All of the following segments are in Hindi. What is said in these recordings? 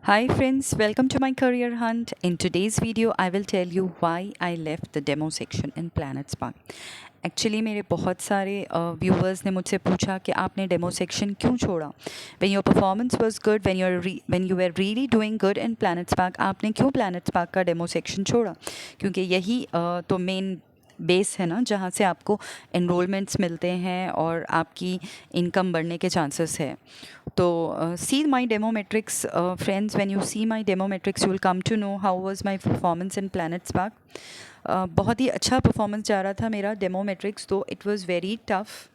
Hi friends, welcome to my career hunt. In today's video, I will tell you why I left the demo section in Planet Spark. Actually मेरे बहुत सारे व्यूवर्स ने मुझसे पूछा कि आपने डेमो सेक्शन क्यों छोड़ा. When your performance was good, when you were really doing good in planet spark, आपने क्यों प्लैनेट स्पार्क का डेमो सेक्शन छोड़ा. क्योंकि यही तो मेन बेस है ना, जहाँ से आपको एनरोलमेंट्स मिलते हैं और आपकी इनकम बढ़ने के चांसेस है. तो सी माई demo matrix friends, when you see my demo matrix you will come to know how was my performance in planet spark. बहुत ही अच्छा परफॉर्मेंस जा रहा था मेरा डेमो मेट्रिक्स, तो इट वाज़ वेरी टफ.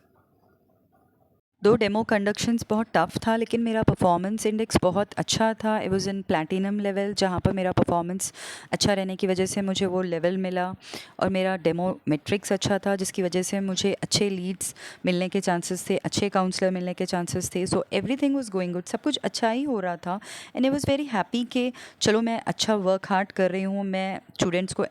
दो डेमो कंडक्शंस बहुत टफ था, लेकिन मेरा परफॉर्मेंस इंडेक्स बहुत अच्छा था. It was in platinum level, जहाँ पर मेरा परफॉर्मेंस अच्छा रहने की वजह से मुझे वो लेवल मिला. और मेरा डेमो मेट्रिक्स अच्छा था, जिसकी वजह से मुझे अच्छे लीड्स मिलने के चांसेस थे, अच्छे काउंसलर मिलने के चांसेस थे. So everything was going good, सब कुछ अच्छा ही हो रहा था. And I was very happy कि चलो मैं अच्छा वर्क हार्ड कर रही हूँ, मैं स्टूडेंट्स को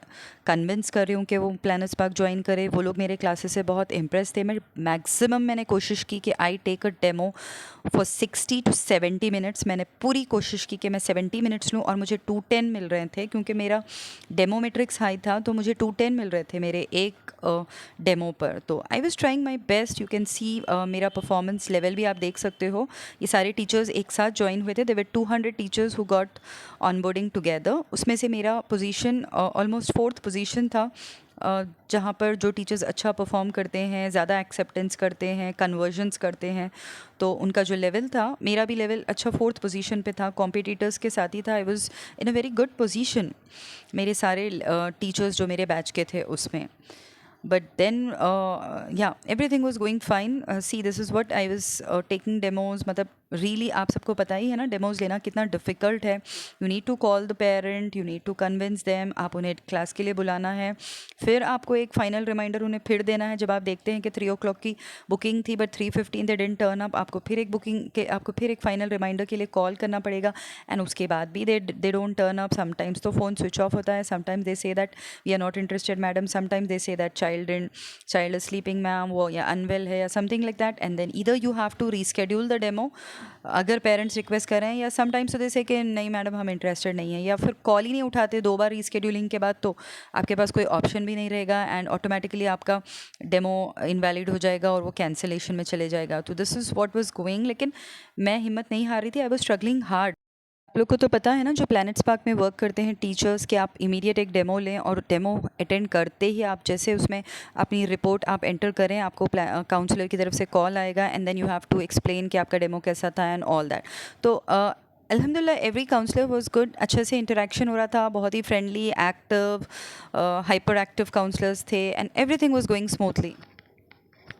कन्विंस कर रही हूँ कि वो प्लैनेट स्पार्क ज्वाइन करें. वो लोग मेरे क्लासेस से बहुत इम्प्रेस थे. मैंने कोशिश की कि I take a demo for 60 to 70 minutes. मैंने पूरी कोशिश की कि मैं 70 मिनट्स लूँ, और मुझे 210 मिल रहे थे, क्योंकि मेरा डेमो मेट्रिक्स हाई था, तो मुझे 210 मिल रहे थे मेरे एक डेमो पर. तो आई was trying my best. You can see मेरा परफॉर्मेंस लेवल भी आप देख सकते हो. ये सारे टीचर्स एक साथ ज्वाइन हुए थे. There were 200 teachers who got onboarding together. उसमें से मेरा पोजीशन ऑलमोस्ट फोर्थ पोजीशन था, जहाँ पर जो टीचर्स अच्छा परफॉर्म करते हैं, ज़्यादा एक्सेप्टेंस करते हैं, कन्वर्जन्स करते हैं, तो उनका जो लेवल था, मेरा भी लेवल अच्छा फोर्थ पोजीशन पे था. कॉम्पिटिटर्स के साथ ही था. I was in a very good position, मेरे सारे टीचर्स जो मेरे बैच के थे उसमें. But then yeah, everything was going fine. See, this is what I was taking demos. मतलब रियली आप सबको पता ही है ना, डेमोज़ लेना कितना डिफ़िकल्ट है. You need to call the parent, you need to convince them. आप उन्हें क्लास के लिए बुलाना है, फिर आपको एक फ़ाइनल रिमाइंडर उन्हें फिर देना है. जब आप देखते हैं कि 3 o'clock की बुकिंग थी but 3:15 they didn't turn up, आपको फिर एक फ़ाइनल रिमाइंडर के लिए कॉल करना पड़ेगा. एंड उसके बाद भी they don't turn up. Sometimes तो फ़ोन स्विच ऑफ होता है. Sometimes they say that we are not interested madam. Sometimes they say that child is sleeping ma'am, वो या अनवेल है या something like that. And then either you have to reschedule the demo अगर पेरेंट्स रिक्वेस्ट करें, या समटाइम्स तो जैसे कि नहीं मैडम हम इंटरेस्टेड नहीं है, या फिर कॉल ही नहीं उठाते 2 बार रीस्केड्यूलिंग के बाद, तो आपके पास कोई ऑप्शन भी नहीं रहेगा. एंड ऑटोमेटिकली आपका डेमो इनवैलिड हो जाएगा और वो कैंसिलेशन में चले जाएगा. तो this is what was going. लेकिन मैं हिम्मत नहीं हार रही थी. I was struggling hard. आप लोग को तो पता है ना, जो प्लैनेट स्पार्क में वर्क करते हैं टीचर्स, कि आप इमीडिएट एक डेमो लें, और डेमो अटेंड करते ही आप जैसे उसमें अपनी रिपोर्ट आप एंटर करें, आपको काउंसलर की तरफ से कॉल आएगा. And then you have to explain कि आपका डेमो कैसा था एंड ऑल दैट. तो अल्हम्दुलिल्लाह एवरी काउंसलर वाज गुड. अच्छे से इंटरेक्शन हो रहा था, बहुत ही friendly, active, hyper active counsellors थे. And everything was going smoothly.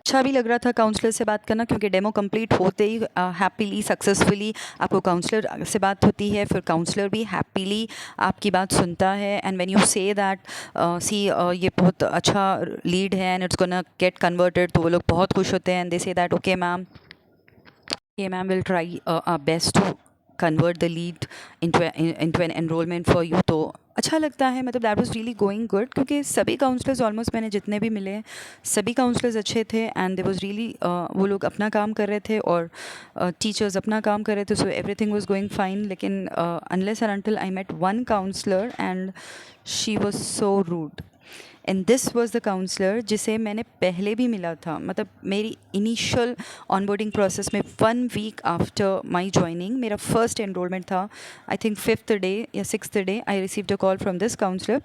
अच्छा भी लग रहा था काउंसलर से बात करना, क्योंकि डेमो कंप्लीट होते ही हैप्पीली सक्सेसफुली आपको काउंसलर से बात होती है. फिर काउंसलर भी हैप्पीली आपकी बात सुनता है. And when you say that see ये बहुत अच्छा लीड है and it's gonna get converted, तो वो लोग बहुत खुश होते हैं. And they say that okay ma'am will try best to convert the lead into an enrolment for you. तो अच्छा लगता है. मतलब that was really going good, क्योंकि सभी काउंसलर्स ऑलमोस्ट मैंने जितने भी मिले हैं, सभी काउंसलर्स अच्छे थे. एंड दे वाज रियली वो लोग अपना काम कर रहे थे, और टीचर्स अपना काम कर रहे थे. So everything was going fine. लेकिन unless and until I met one counsellor and she was so rude. And this was the counsellor जिसे मैंने पहले भी मिला था. मतलब मेरी इनिशियल ऑनबोर्डिंग प्रोसेस में 1 week आफ्टर माई ज्वाइनिंग मेरा फर्स्ट एनरोलमेंट था. आई थिंक 5th डे या 6th day I received a call from this counsellor,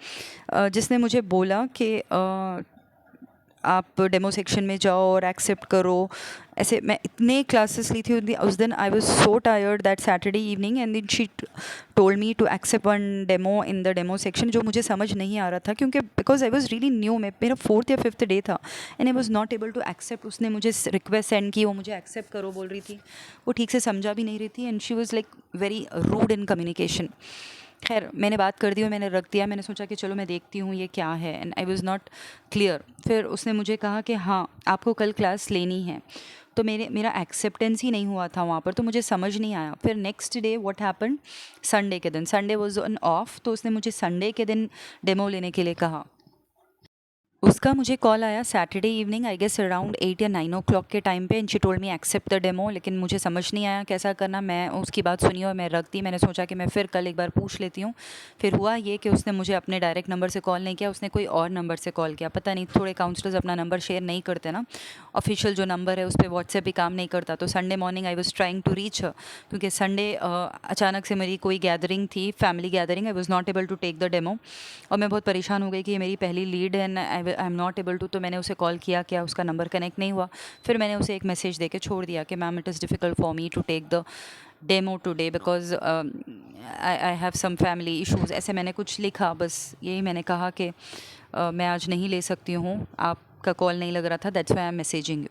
जिसने मुझे बोला कि आप डेमो सेक्शन में जाओ और एक्सेप्ट करो. ऐसे मैं इतने क्लासेस ली थी उस दिन. I was so tired that Saturday evening, and then she told me to accept one demo in the demo section, जो मुझे समझ नहीं आ रहा था, क्योंकि because I was really new. मेरा 4th या 5th डे था, and I was not able to accept. उसने मुझे रिक्वेस्ट सेंड की, वो मुझे एक्सेप्ट करो बोल रही थी, वो ठीक से समझा भी नहीं रही थी. And she was like very rude in communication. खैर मैंने बात कर दी और मैंने रख दिया. मैंने सोचा कि चलो मैं देखती हूँ ये क्या है. And I was not clear. फिर उसने मुझे कहा कि हाँ आपको कल क्लास लेनी है. तो मेरा एक्सेप्टेंस ही नहीं हुआ था वहाँ पर, तो मुझे समझ नहीं आया. फिर next day what happen, Sunday के दिन, संडे वाज ऑन ऑफ, तो उसने मुझे संडे के दिन डेमो लेने के लिए कहा. उसका मुझे कॉल आया Saturday evening, I guess around 8 या 9 ओ क्लॉक के टाइम पे, and she told me accept the demo. लेकिन मुझे समझ नहीं आया कैसा करना। मैं उसकी बात सुनी और मैं रख दी। मैंने सोचा कि मैं फिर कल एक बार पूछ लेती हूँ। फिर हुआ ये कि उसने मुझे अपने डायरेक्ट नंबर से कॉल नहीं किया, उसने कोई और नंबर से कॉल किया। पता नहीं, थोड़े काउंसलर्स अपना नंबर शेयर नहीं करते ना, ऑफिशियल जो नंबर है उस पर व्हाट्सएप भी काम नहीं करता। तो Sunday morning I was trying to reach her, क्योंकि संडे अचानक से मेरी कोई गैदरिंग थी, family gathering. I was not able to take the demo और मैं बहुत परेशान हो गई कि ये मेरी पहली लीड है, I am not able to. तो मैंने उसे कॉल किया, क्या उसका नंबर कनेक्ट नहीं हुआ। फिर मैंने उसे एक मैसेज दे के छोड़ दिया कि ma'am it is difficult for me to take the demo today because I have some family issues, ऐसे मैंने कुछ लिखा। बस यही मैंने कहा कि मैं आज नहीं ले सकती हूँ, आपका कॉल नहीं लग रहा था, that's why I am messaging you.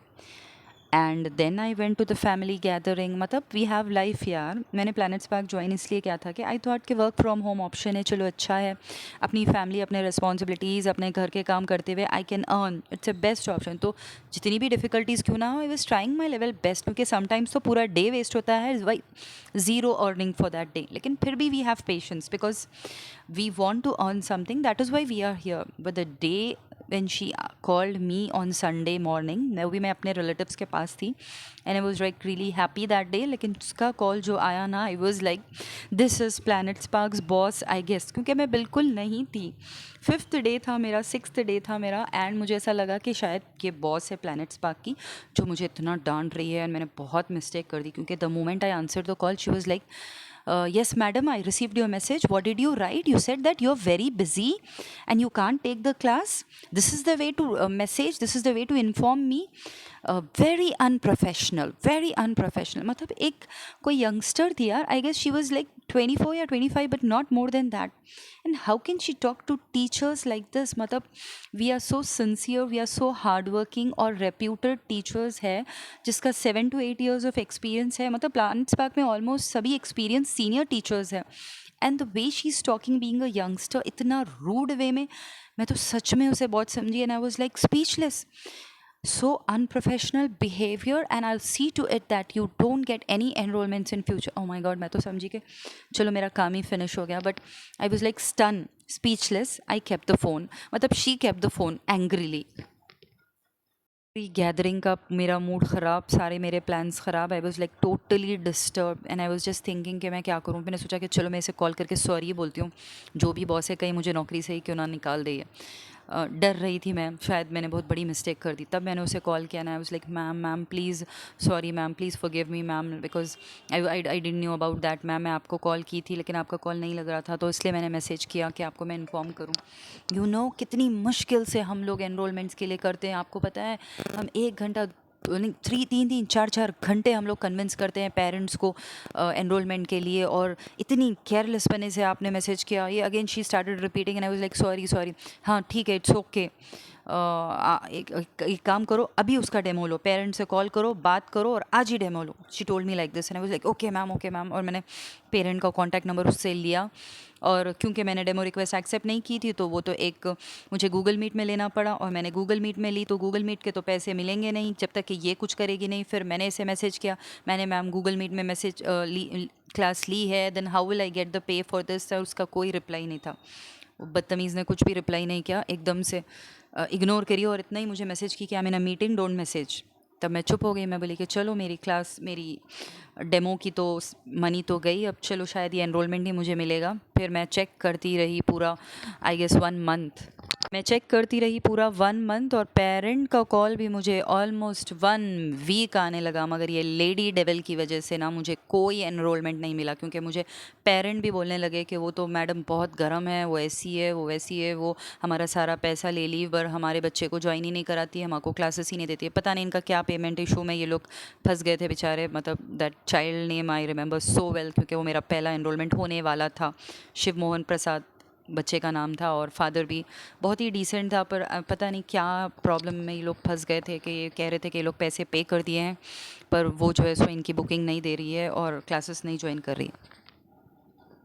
And then I went to the family gathering. मतलब वी हैव लाइफ यार। मैंने प्लैनेट स्पार्क ज्वाइन इसलिए किया था कि आई थॉट कि वर्क फ्रॉम होम ऑप्शन है, चलो अच्छा है, अपनी फैमिली, अपने रिस्पॉन्सिबिलिटीज़, अपने घर के काम करते हुए I can earn, it's a best option. तो जितनी भी डिफ़िकल्टीज़ क्यों ना हो, I was trying my level best, क्योंकि समटाइम्स तो पूरा डे वेस्ट होता है, why zero earning for that day. लेकिन फिर भी we have patience because we want to earn something, that is why we are here. But the day when she called me on Sunday morning, मैं अपने relatives के पास थी, and I was like really happy that day। लेकिन उसका कॉल जो आया ना, I was like this is Planet Spark's boss I guess, क्योंकि मैं बिल्कुल नहीं थी। 5th डे था मेरा, 6th डे था मेरा, एंड मुझे ऐसा लगा कि शायद ये बॉस है प्लैनेट स्पार्क की जो मुझे इतना डांट रही है, एंड मैंने बहुत मिस्टेक कर दी। क्योंकि the moment I answered the call she was like, yes madam, I received your message, what did you write? You said that you're very busy and you can't take the class, this is the way to message, this is the way to inform me। Very unprofessional, very unprofessional. मतलब एक कोई यंगस्टर थी यार, I guess she was like 24 या 25, but not more than that. And how can she talk to teachers like this? मतलब we are so sincere, we are so hard working, और रेप्यूटेड टीचर्स है जिसका 7 to 8 years ऑफ एक्सपीरियंस है। मतलब प्लानेट स्पार्क में ऑलमोस्ट सभी एक्सपीरियंस सीनियर टीचर्स है, and the way she is talking being a youngster, इतना रूड वे में, मैं तो सच में उसे बहुत समझी, and I was like speechless. So unprofessional behavior, and I'll see to it that you don't get any enrollments in future। Oh my god, मैं तो समझी कि चलो मेरा काम ही फिनिश हो गया, but I was like stunned, speechless। I kept the phone, मतलब she kept the phone angrily। Gathering का मेरा मूड ख़राब, सारे मेरे प्लान्स ख़राब। I was like totally disturb, and I was just thinking कि मैं क्या करूँ। मैंने सोचा कि चलो मैं इसे कॉल करके सॉरी बोलती हूँ, जो भी बॉस है कहीं मुझे नौकरी से ही क्यों ना निकाल दे। डर रही थी मैं, शायद मैंने बहुत बड़ी मिस्टेक कर दी। तब मैंने उसे कॉल किया ना, आई was like ma'am please, sorry ma'am, please forgive me ma'am, because I didn't knew about that ma'am. मैं आपको कॉल की थी लेकिन आपका कॉल नहीं लग रहा था, तो इसलिए मैंने मैसेज किया कि आपको मैं इन्फॉर्म करूँ। यू नो कितनी मुश्किल से हम लोग एनरोलमेंट्स के लिए करते हैं, आपको पता है। हम 1 घंटा, तीन चार घंटे हम लोग कन्विंस करते हैं पेरेंट्स को एनरोलमेंट के लिए, और इतनी केयरलेस बने से आपने मैसेज किया। ये again she started repeating, and I was like sorry, हाँ ठीक है, इट्स ओके। एक काम करो, अभी उसका डेमो लो, पेरेंट्स से कॉल करो, बात करो और आज ही डेमो लो। She told me like this, and I was like okay ma'am. और मैंने पेरेंट का कॉन्टैक्ट नंबर उससे लिया, और क्योंकि मैंने डेमो रिक्वेस्ट एक्सेप्ट नहीं की थी, तो वो तो एक मुझे गूगल मीट में लेना पड़ा, और मैंने गूगल मीट में ली, तो गूगल मीट के तो पैसे मिलेंगे नहीं जब तक कि ये कुछ करेगी नहीं। फिर मैंने इसे मैसेज किया, मैंने मैम गूगल मीट में मैसेज क्लास ली है, then how will I get the pay for this? उसका कोई रिप्लाई नहीं था, बदतमीज़ ने कुछ भी रिप्लाई नहीं किया, एकदम से इग्नोर करी, और इतना ही मुझे मैसेज की कि I am in a meeting, don't message. तब मैं चुप हो गई, मैं बोली कि चलो मेरी क्लास, मेरी डेमो की तो मनी तो गई, अब चलो शायद ये एनरोलमेंट ही मुझे मिलेगा। फिर मैं चेक करती रही पूरा, आई गेस 1 मंथ मैं चेक करती रही पूरा 1 मंथ, और पेरेंट का कॉल भी मुझे ऑलमोस्ट 1 वीक आने लगा, मगर ये लेडी डेविल की वजह से ना मुझे कोई एनरोलमेंट नहीं मिला। क्योंकि मुझे पेरेंट भी बोलने लगे कि वो तो मैडम बहुत गर्म है, वो ऐसी है, वो वैसी है, वो हमारा सारा पैसा ले ली पर हमारे बच्चे को ज्वाइन ही नहीं कराती है, हमको क्लासेस ही नहीं देती है। पता नहीं इनका क्या पेमेंट इशू में ये लोग फंस गए थे बेचारे। मतलब that child name I remember so well, क्योंकि वो मेरा पहला एनरोलमेंट होने वाला था। शिव मोहन प्रसाद बच्चे का नाम था, और फादर भी बहुत ही डिसेंट था, पर पता नहीं क्या प्रॉब्लम में ये लोग फंस गए थे कि ये कह रहे थे कि ये लोग पैसे पे कर दिए हैं, पर वो जो है सो इनकी बुकिंग नहीं दे रही है और क्लासेस नहीं ज्वाइन कर रही है।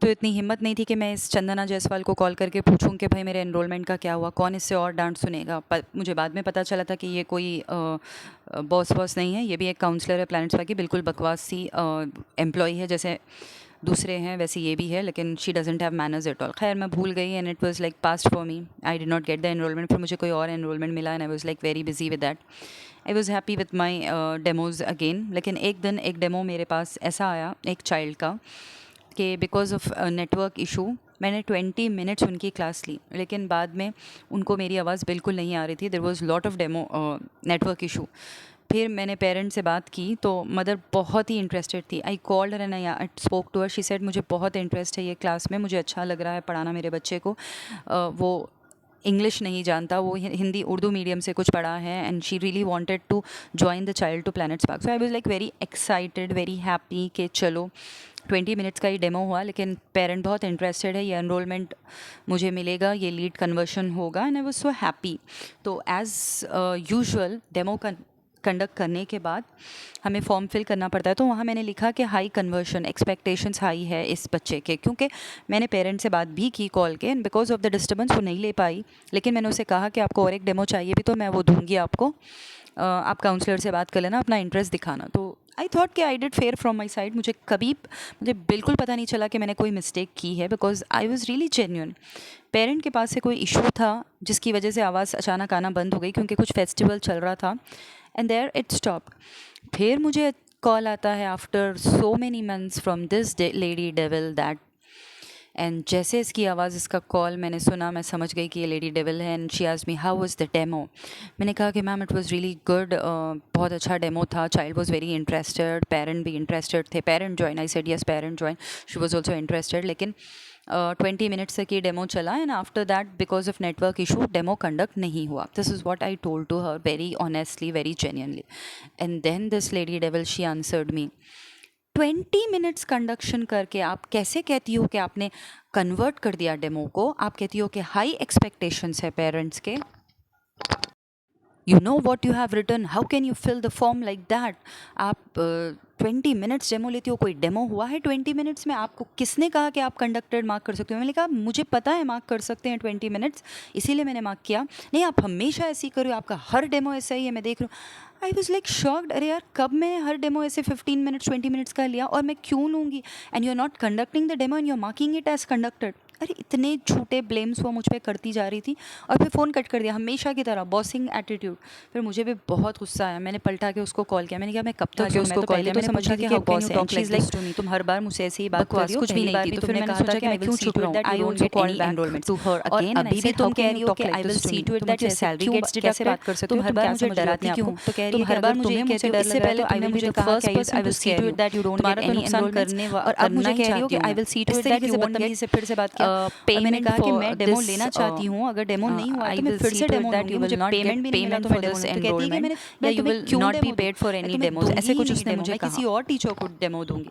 तो इतनी हिम्मत नहीं थी कि मैं इस चंदना जायसवाल को कॉल करके पूछूं कि भाई मेरे एनरोलमेंट का क्या हुआ, कौन इससे और डांट सुनेगा। मुझे बाद में पता चला था कि ये कोई बॉस नहीं है, ये भी एक काउंसलर है प्लैनेट स्पार्क की, बिल्कुल बकवास सी एम्प्लॉई है, जैसे दूसरे हैं वैसे ये भी है, लेकिन she doesn't have manners at all. खैर मैं भूल गई and it was like past for me, I did not get the enrolment. फिर मुझे कोई और एनरोलमेंट मिला and I was like very busy with that. I was happy with my demos again. लेकिन एक दिन एक डेमो मेरे पास ऐसा आया एक चाइल्ड का कि बिकॉज ऑफ नेटवर्क इशू मैंने 20 मिनट्स उनकी क्लास ली, लेकिन बाद में उनको मेरी आवाज़ बिल्कुल नहीं आ रही थी। There was lot of demo network issue. फिर मैंने पेरेंट्स से बात की तो मदर बहुत ही इंटरेस्टेड थी। I called her and I spoke to her. She said मुझे बहुत इंटरेस्ट है ये क्लास में, मुझे अच्छा लग रहा है पढ़ाना मेरे बच्चे को। वो इंग्लिश नहीं जानता, वो हिंदी उर्दू मीडियम से कुछ पढ़ा है and she really wanted to join the child to Planet Spark. So I was like very excited, very happy कि चलो 20 मिनट्स का ही डेमो हुआ, लेकिन पेरेंट बहुत इंटरेस्टेड है, ये एनरोलमेंट मुझे मिलेगा, ये लीड कन्वर्शन होगा and I was so happy. तो एज़ यूजुअल डेमो कंडक्ट करने के बाद हमें फॉर्म फिल करना पड़ता है। तो वहाँ मैंने लिखा कि हाई कन्वर्शन एक्सपेक्टेशंस हाई है इस बच्चे के, क्योंकि मैंने पेरेंट्स से बात भी की कॉल के and because of the disturbance वो नहीं ले पाई। लेकिन मैंने उसे कहा कि आपको और एक डेमो चाहिए भी तो मैं वो दूंगी आपको, आप काउंसलर से बात कर लेना, अपना इंटरेस्ट दिखाना। तो आई थॉट कि I did fair from my side. मुझे बिल्कुल पता नहीं चला कि मैंने कोई मिस्टेक की है, because I was really genuine. Parent के पास से कोई इशू था जिसकी वजह से आवाज़ अचानक आना बंद हो गई, क्योंकि कुछ फेस्टिवल चल रहा था एंड देयर इट स्टॉप। फिर मुझे कॉल आता है after so many months from this lady devil that, and जैसे इसकी आवाज़, इसका कॉल मैंने सुना, मैं समझ गई कि ये लेडी डेविल है। And she asked me how was the demo. मैंने कहा कि ma'am it was really good, बहुत अच्छा डेमो था, child was very interested, parent भी इंटरेस्टेड थे, parent join. I said yes parent join, she was also interested. लेकिन 20 मिनट्स तक ये डेमो चला and after that because of network issue demo conduct नहीं हुआ। This is what I told to her very honestly, very genuinely. And then this lady devil she answered me, 20 minutes conduction करके आप कैसे कहती हो कि आपने कन्वर्ट कर दिया डेमो को? आप कहती हो कि हाई एक्सपेक्टेशंस है पेरेंट्स के। You know what you have written, how can you fill the form like that? आप 20 मिनट्स डेमो लेती हो, कोई डेमो हुआ है 20 मिनट्स में? आपको किसने कहा कि आप कंडक्टेड मार्क कर सकते हो? मैंने कहा मुझे पता है मार्क कर सकते हैं 20 मिनट्स, इसीलिए मैंने मार्क किया। नहीं आप हमेशा ऐसे ही करो, आपका हर डेमो ऐसा ही है, मैं देख रही हूँ। आई वॉज लाइक शॉक्ड, अरे यार कब मैंने हर डेमो ऐसे 15 मिनट्स 20 मिनट्स का लिया और मैं क्यों लूँगी? And you are not conducting the demo and you are marking it as conducted. अरे इतने झूठे ब्लेम्स वो मुझ पर करती जा रही थी और फिर फ़ोन कट कर दिया हमेशा की तरह, बॉसिंग एटीट्यूड। फिर मुझे भी बहुत गुस्सा आया, मैंने पलटा के उसको कॉल किया। मैंने कहा मैं कब तक उसको कॉल किया, मैंने समझा कि how can you talk like this to me, तुम हर बार मुझसे ऐसे ही बात कर रही हो, कुछ भी नहीं की। तो फिर मैंने सोचा कि मैं क्यों चुप रहूं, I also called back to her again and अभी भी तुम कह रही हो कि I will see to it that your salary gets deducted. बात कर सकते हो, तुम हर बार मुझे डराती क्यों? तो कह रही है हर बार मुझे ये कहते हो, इससे पहले तुमने मुझे कहा कि I will see to it that you don't get any enrolment, और अब मुझे कह रही हो कि I will see to it that you won't get. से फिर से बात किया, मैंने कहा कि मैं डेमो लेना चाहती हूँ, अगर डेमो नहीं हुआ तो मैं फिर से डेमो लूंगी, मुझे पेमेंट भी नहीं मिला तो मैं डेमो लूंगी। तो कहती है कि मैंने या you will not be paid for any demos, ऐसे कुछ उसने मुझे कहा, किसी और टीचर को डेमो दूंगी।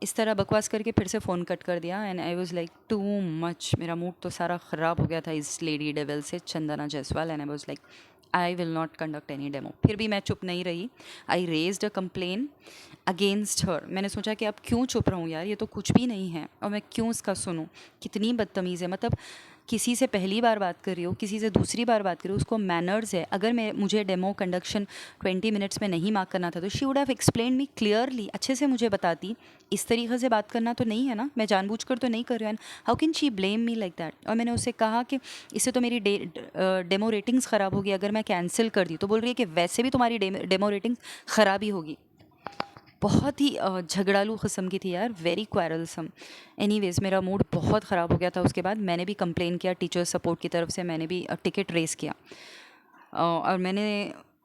इस तरह बकवास करके फिर से फ़ोन कट कर दिया and I was like too much. मेरा मूड तो सारा ख़राब हो गया था इस लेडी डेविल से, Chandana Jaiswal, and I was like I will not conduct any demo. फिर भी मैं चुप नहीं रही, I raised a complain against her. मैंने सोचा कि अब क्यों चुप रहूँ यार, ये तो कुछ भी नहीं है और मैं क्यों इसका सुनूँ, कितनी बदतमीज़ है। मतलब किसी से पहली बार बात कर रही हो, किसी से दूसरी बार बात कर रही हो, उसको मैनर्स है। अगर मुझे डेमो कंडक्शन 20 मिनट्स में नहीं मार्क करना था तो she would have explain me clearly, अच्छे से मुझे बताती। इस तरीके से बात करना तो नहीं है ना, मैं जानबूझकर तो नहीं कर रही हूँ। How can she blame me like that? और मैंने उससे कहा कि इससे तो मेरी डेमो रेटिंग्स ख़राब होगी अगर मैं कैंसिल कर दी। तो बोल रही है कि वैसे भी तुम्हारी डेमो रेटिंग्स ख़राब ही होगी। बहुत ही झगड़ालू किस्म की थी यार, वेरी क्वारलसम। एनीवेज़ मेरा मूड बहुत ख़राब हो गया था। उसके बाद मैंने भी कंप्लेन किया टीचर सपोर्ट की तरफ से, मैंने भी टिकट रेस किया और मैंने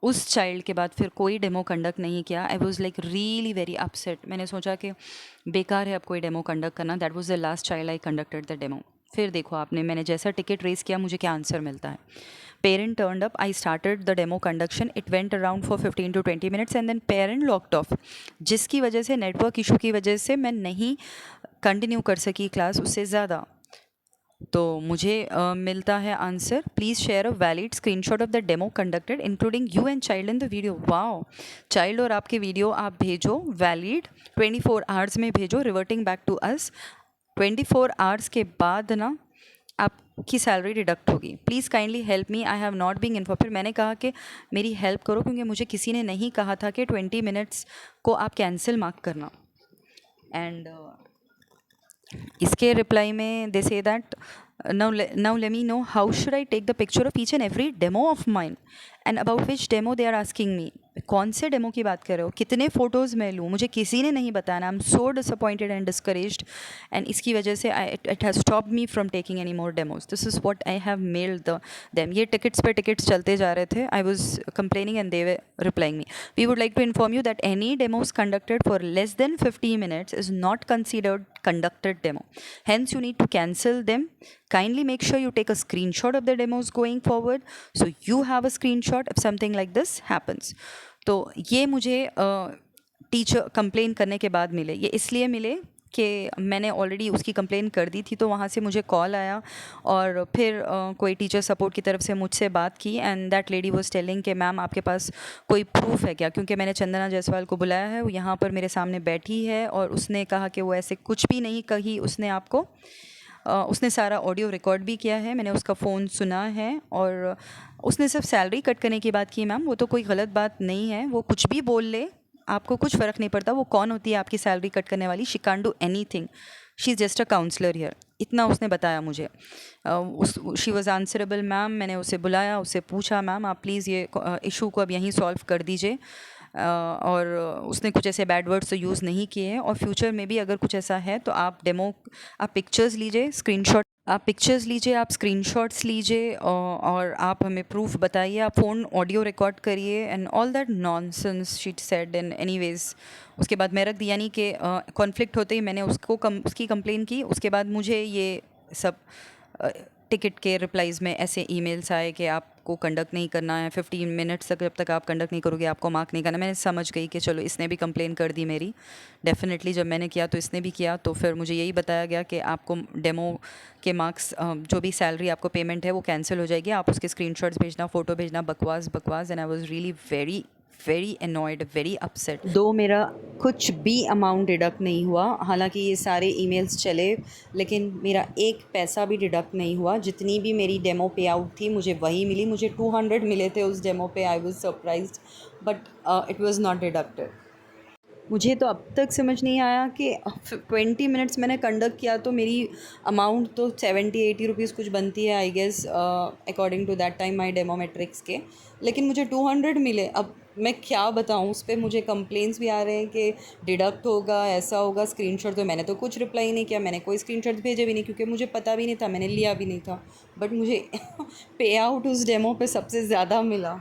उस चाइल्ड के बाद फिर कोई डेमो कंडक्ट नहीं किया। I was like really very upset. मैंने सोचा कि बेकार है अब कोई डेमो कंडक्ट करना। That was the last child I conducted the demo. फिर देखो आपने, मैंने जैसा टिकट रेस किया मुझे क्या आंसर मिलता है। Parent turned up, I started the demo conduction, it went around for 15 to 20 minutes and then parent locked off, जिसकी वजह से नेटवर्क इशू की वजह से मैं नहीं कंटिन्यू कर सकी क्लास उससे ज़्यादा। तो मुझे मिलता है answer, please share a valid screenshot of the demo conducted including you and child in the video. Wow, child और आपके वीडियो आप भेजो, वैलिड 24 आवर्स में भेजो, reverting back to us. 24 hours के बाद ना आपकी सैलरी डिडक्ट होगी। Please kindly help me, I have not been inform. फिर मैंने कहा कि मेरी हेल्प करो क्योंकि मुझे किसी ने नहीं कहा था कि 20 मिनट्स को आप कैंसिल मार्क करना। एंड इसके रिप्लाई में they say that now let me know how should I take the picture of each and every demo of mine and about which demo they are asking me. कौन से डेमो की बात कर रहे हो, कितने फ़ोटोज़ मैं लूँ, मुझे किसी ने नहीं बताया. I am so disappointed and discouraged and इसकी वजह से it has stop me from taking any more demos. This is what I have mailed them. ये टिकट्स पे टिकट्स चलते जा रहे थे. I was complaining and they were replying me. We would like to inform you that any demos conducted for less than 50 minutes is not considered conducted demo. Hence, you need to cancel them. Kindly make sure you take a screenshot of the demos going forward, so you have a screenshot if something like this happens. तो ये मुझे टीचर कंप्लेन करने के बाद मिले. ये इसलिए मिले कि मैंने ऑलरेडी उसकी कंप्लेन कर दी थी, तो वहाँ से मुझे कॉल आया और फिर कोई टीचर सपोर्ट की तरफ से मुझसे बात की and that lady was telling कि मैम आपके पास कोई प्रूफ है क्या, क्योंकि मैंने चंदना जायसवाल को बुलाया है, वो यहाँ पर मेरे सामने बैठी है और उसने कहा कि वो ऐसे कुछ भी नहीं कही. उसने आपको उसने सारा ऑडियो रिकॉर्ड भी किया है, मैंने उसका फ़ोन सुना है और उसने सिर्फ सैलरी कट करने की बात की. मैम वो तो कोई गलत बात नहीं है, वो कुछ भी बोल ले, आपको कुछ फ़र्क नहीं पड़ता. वो कौन होती है आपकी सैलरी कट करने वाली? She can't do anything, she is just a counsellor here. इतना उसने बताया मुझे. She was answerable ma'am. मैंने उसे बुलाया, उससे पूछा मैम आप प्लीज़ ये इशू को अब यहीं सॉल्व कर दीजिए. और उसने कुछ ऐसे बैड वर्ड्स तो यूज़ नहीं किए हैं. और फ्यूचर में भी अगर कुछ ऐसा है तो आप डेमो, आप पिक्चर्स लीजिए, आप स्क्रीनशॉट्स लीजिए और आप हमें प्रूफ बताइए, आप फ़ोन ऑडियो रिकॉर्ड करिए and all that nonsense she said. In anyways उसके बाद मैं रख दिया, यानी कि कॉन्फ्लिक्ट होते ही मैंने उसकी कंप्लेन की. उसके बाद मुझे ये सब टिकट के रिप्लाइज़ में ऐसे ईमेल्स आए कि आपको कंडक्ट नहीं करना है 15 मिनट्स तक, जब तक आप कंडक्ट नहीं करोगे आपको मार्क नहीं करना. मैंने समझ गई कि चलो इसने भी कंप्लेन कर दी मेरी. डेफिनेटली जब मैंने किया तो इसने भी किया. तो फिर मुझे यही बताया गया कि आपको डेमो के मार्क्स, जो भी सैलरी आपको पेमेंट है वो कैंसिल हो जाएगी. आप उसके स्क्रीनशॉट्स भेजना, फ़ोटो भेजना. बकवास. And I was really very annoyed, very upset. दो मेरा कुछ भी अमाउंट डिडक्ट नहीं हुआ, हालांकि ये सारे ईमेल्स चले, लेकिन मेरा एक पैसा भी डिडक्ट नहीं हुआ. जितनी भी मेरी डेमो पे आउट थी मुझे वही मिली. मुझे 200 मिले थे उस डेमो पे. I was surprised but it was not deducted. मुझे तो अब तक समझ नहीं आया कि 20 मिनट्स मैंने कंडक्ट किया तो मेरी अमाउंट तो 70-80 रुपीज़ कुछ बनती है I guess, according to that time my demo metrics के. लेकिन मुझे 200 मिले. अब मैं क्या बताऊँ, उस पर मुझे कंप्लेंट्स भी आ रहे हैं कि डिडक्ट होगा, ऐसा होगा. स्क्रीनशॉट तो मैंने तो कुछ रिप्लाई नहीं किया, मैंने कोई स्क्रीनशॉट भेजे भी नहीं क्योंकि मुझे पता भी नहीं था, मैंने लिया भी नहीं था. बट मुझे पे आउट उस डेमो पे सबसे ज़्यादा मिला.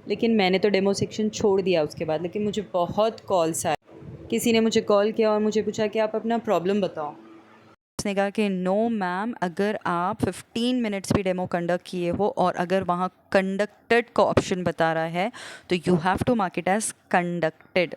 लेकिन मैंने तो डेमो सेक्शन छोड़ दिया उसके बाद. लेकिन मुझे बहुत कॉल्स आए. किसी ने मुझे कॉल किया और मुझे पूछा कि आप अपना प्रॉब्लम बताओ. उसने कहा कि नो मैम, अगर आप 15 मिनट्स भी डेमो कंडक्ट किए हो और अगर वहाँ कंडक्टेड का ऑप्शन बता रहा है तो you have to mark it as conducted.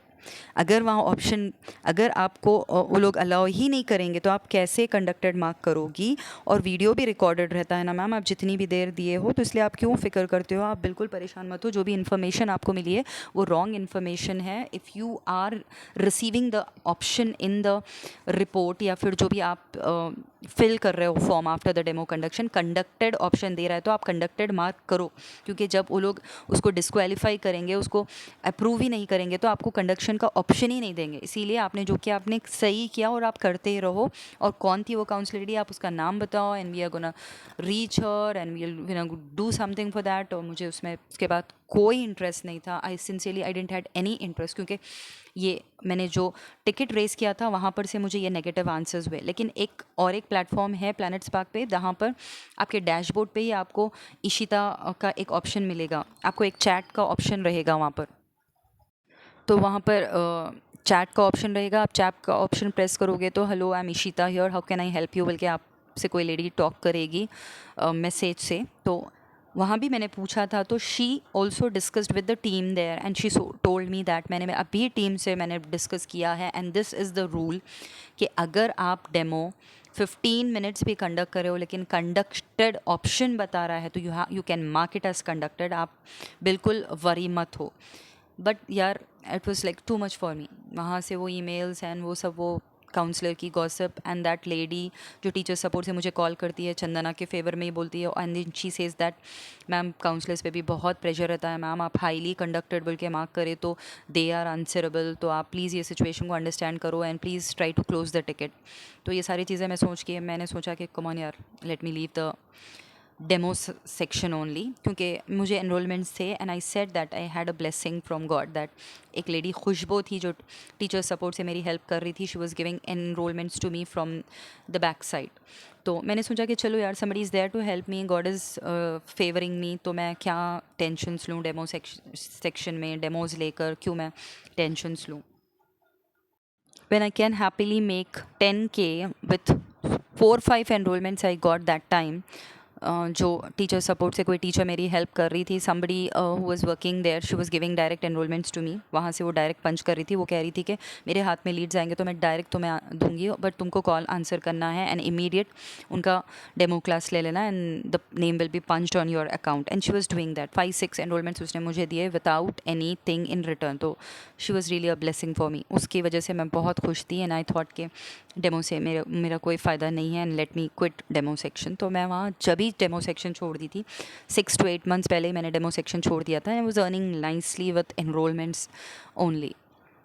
अगर वहाँ ऑप्शन, अगर आपको वो लोग अलाउ ही नहीं करेंगे तो आप कैसे कंडक्टेड मार्क करोगी? और वीडियो भी रिकॉर्डेड रहता है ना मैम, आप जितनी भी देर दिए हो. तो इसलिए आप क्यों फ़िक्र करते हो? आप बिल्कुल परेशान मत हो. जो भी इन्फॉर्मेशन आपको मिली है वो रॉन्ग इन्फॉर्मेशन है. If you are receiving the option in the report या फिर जो भी आप फिल कर रहे हो form after the demo conduction, conducted option दे रहा है तो आप कंडक्टेड मार्क करो. क्योंकि जब वो लोग उसको डिस्क्वालीफाई करेंगे, उसको अप्रूव ही नहीं करेंगे तो आपको कंडक्शन का ऑप्शन ही नहीं देंगे. इसीलिए आपने जो किया आपने सही किया और आप करते ही रहो. और कौन थी वो काउंसलर लेडी, आप उसका नाम बताओ and we are gonna reach her and we will do something for that. और मुझे उसमें उसके बाद कोई इंटरेस्ट नहीं था. I didn't had any interest, क्योंकि ये मैंने जो टिकट रेस किया था वहाँ पर से मुझे ये नेगेटिव आंसर्स हुए. लेकिन एक प्लेटफॉर्म है प्लैनेट स्पार्क पे, जहाँ पर आपके डैशबोर्ड पे ही आपको इशिता का एक ऑप्शन मिलेगा, आपको एक चैट का ऑप्शन रहेगा वहाँ पर. तो वहाँ पर चैट का ऑप्शन रहेगा. आप चैट का ऑप्शन प्रेस करोगे तो hello I am Ishita here, how can I help you, बल्कि आपसे कोई लेडी टॉक करेगी मैसेज से. तो वहाँ भी मैंने पूछा था तो she also discussed with the team there and she told me that मैंने अभी टीम से मैंने डिस्कस किया है and this is the rule कि अगर आप डेमो 15 मिनट्स भी कंडक्ट कर रहे हो लेकिन कंडक्टेड ऑप्शन बता रहा है तो you can mark it as conducted. आप बिल्कुल वरी मत हो. बट यार it was like too much for me. वहाँ से वो ईमेल्स एंड वो सब वो काउंसलर की गॉसिप एंड दैट लेडी जो टीचर सपोर्ट से मुझे कॉल करती है चंदना के फेवर में ही बोलती है, and then she says that ma'am counsellors पे भी बहुत प्रेशर रहता है मैम, आप हाईली कंडक्टेड बोल के मार्क करें तो दे आर आंसरेबल, तो आप प्लीज़ ये सिचुएशन को अंडरस्टैंड करो and please try to close the ticket. तो ये सारी चीज़ें मैं सोच के मैंने सोचा कि कम ऑन यार, let me leave the demo section only, क्योंकि मुझे एनरोलमेंट्स थे and I said that I had a blessing from God that एक लेडी खुशबू थी जो टीचर सपोर्ट से मेरी हेल्प कर रही थी, she was giving enrollments to me from the back side. तो मैंने सोचा कि चलो यार somebody is there to help me, God is favouring me, तो मैं क्या टेंशन्स लूँ डेमो सेक्शन में, डेमोज़ लेकर क्यों मैं टेंशन्स लूँ when I can happily make 10K with 4-5 enrollments I got that time। जो टीचर सपोर्ट से कोई टीचर मेरी हेल्प कर रही थी, somebody who was working there, she was giving direct enrolments to me, वहाँ से वो डायरेक्ट पंच कर रही थी। वो कह रही थी कि मेरे हाथ में लीड्स आएंगे तो मैं डायरेक्ट तुम्हें दूंगी, बट तुमको कॉल आंसर करना है एंड इमीडिएट उनका डेमो क्लास ले लेना and the name will be punched on your account. And she was doing that. 5-6 enrollments उसने मुझे दिए without any thing in return, तो she was really a blessing for me. उसकी वजह से मैं बहुत खुश थी एंड आई थॉट कि डेमो से मेरा कोई फ़ायदा नहीं है and let me quit demo section. तो मैं वहाँ जब ही डेमो सेक्शन छोड़ दी थी, 6 to 8 months पहले ही मैंने डेमो सेक्शन छोड़ दिया था, and I was earning nicely with enrolments only.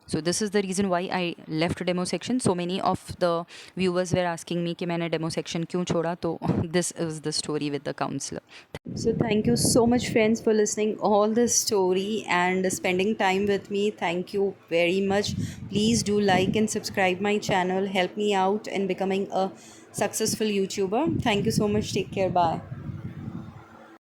So this is the reason why I left demo section. So many of the viewers were asking me कि मैंने demo section क्यों छोड़ा, तो this is the story with the counselor. So thank you so much friends for listening all this story and spending time with me. Thank you very much. Please do like and subscribe my channel. Help me out in becoming a successful YouTuber. Thank you so much. Take care. Bye.